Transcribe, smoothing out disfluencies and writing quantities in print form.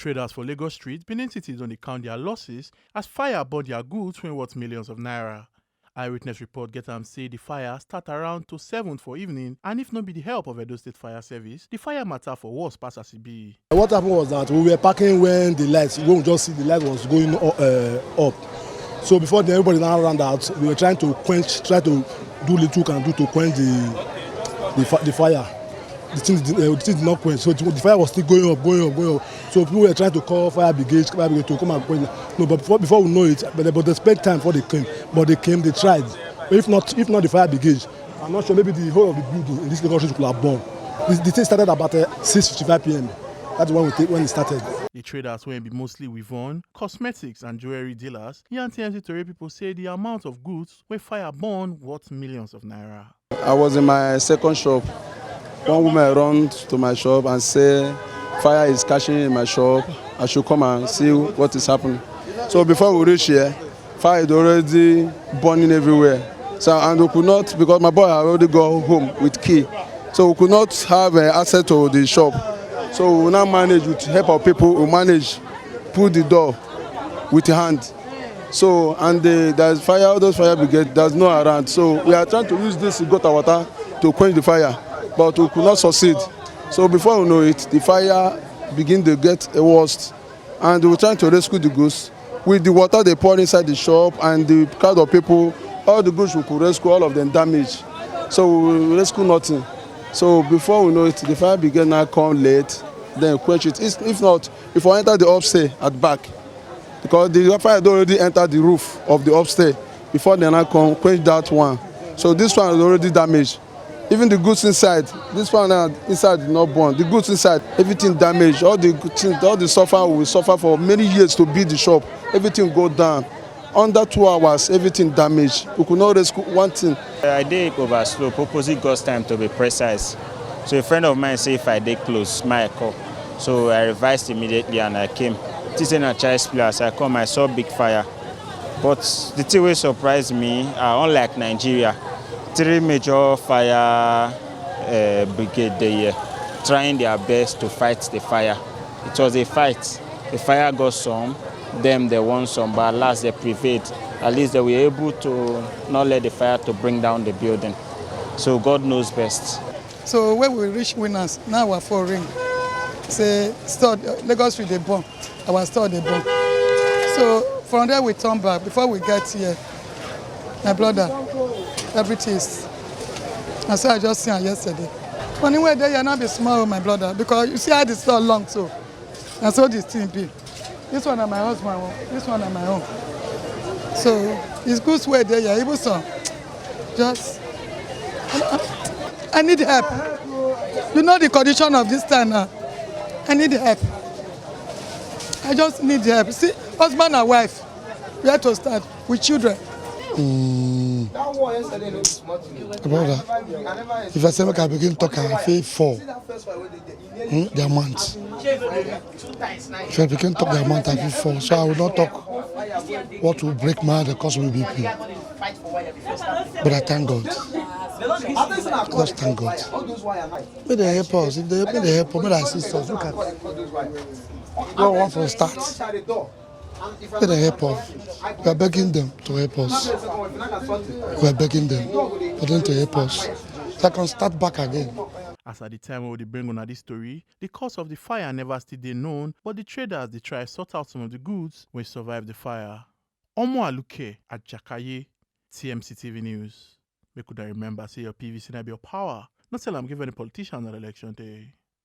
Traders for Lagos Street, Benin City don't dey count their losses as fire burn their goods when worth millions of naira. Eyewitness report get am say the fire start around to 7 for evening, and if not be the help of Edo State Fire Service, the fire matter for worse pass as it be. What happened was that we were parking when we just see the light was going up. So before then, everybody now ran out. We were trying to do little we can do to quench the fire. The thing did not quench, so the fire was still going up. So people were trying to call fire brigade to come and quench. No, but before we know it, but they spent time before they came. But they came, they tried. But if not the fire brigade, I'm not sure, maybe the whole of the building in this Lagos Street could have burned. The thing started about 6:55 p.m. That's when it started. The traders will be mostly Wetin, cosmetics and jewelry dealers. Here TMC Tori people say the amount of goods where fire burn worth millions of naira. I was in my second shop. One woman ran to my shop and said, fire is catching in my shop. I should come and see what is happening. So before we reach here, fire is already burning everywhere. So, and we could not, because my boy had already gone home with key. So we could not have access to the shop. So we now manage with help of people, we manage pull the door with the hand. So, and there's fire, all those fire brigade, there's no around. So we are trying to use this gutter water to quench the fire, but we could not succeed. So before we know it, the fire begin to get worse. And we were trying to rescue the goods. With the water they poured inside the shop and the crowd of people, all the goods we could rescue, all of them damaged. So we rescue nothing. So before we know it, the fire brigade now come late, then quench it. If not, if I enter the upstairs at back, because the fire had already entered the roof of the upstairs before they now come quench that one. So this one is already damaged. Even the goods inside, this one inside did not burn. The goods inside, everything damaged. All the suffer will suffer for many years to build the shop. Everything go down. Under 2 hours, everything damaged. We could not rescue one thing. I did over slope, opposite God's time to be precise. So a friend of mine said if I did close, my call. So I revised immediately and I came. This is a child's place. I come, I saw big fire. But the thing that surprised me, unlike Nigeria, 3 major fire brigade there trying their best to fight the fire. It was a fight. The fire got some, them they won some, but at last they prevailed. At least they were able to not let the fire to bring down the building. So God knows best. So when we reach winners, now we're for ring. Say store Lagos Street they burn, our store they burn. So from there we turn back. Before we get here, my brother, everything is. And so I just seen her yesterday. Anyway, there you not be small, my brother, because you see how the store long so. And so this thing be. This one is my husband, this one is my own. So it's good way there, yeah, even so. Just I need help. You know the condition of this time now. I need help. I just need help. See, husband and wife, we have to start with children. Brother, if I say I can begin talk, I feel for the amount. If I begin talk the amount, I feel for. So I will not talk what will break my heart because we will be paid. But I thank God. Just thank God. May they help us. If they help me, they help us. May they assist us. Look at what we want from start. May they help us. We are begging them to help us. We are begging them for them to help us. So I can start back again. As at the time when they bring on this story, the cause of the fire never still dey known, but the traders they try sort out some of the goods wey survive the fire. Omo Aluke at Jakaye, TMC TV News. Make could I remember say your PVC na be your power. Not tell I'm giving a politician an election day.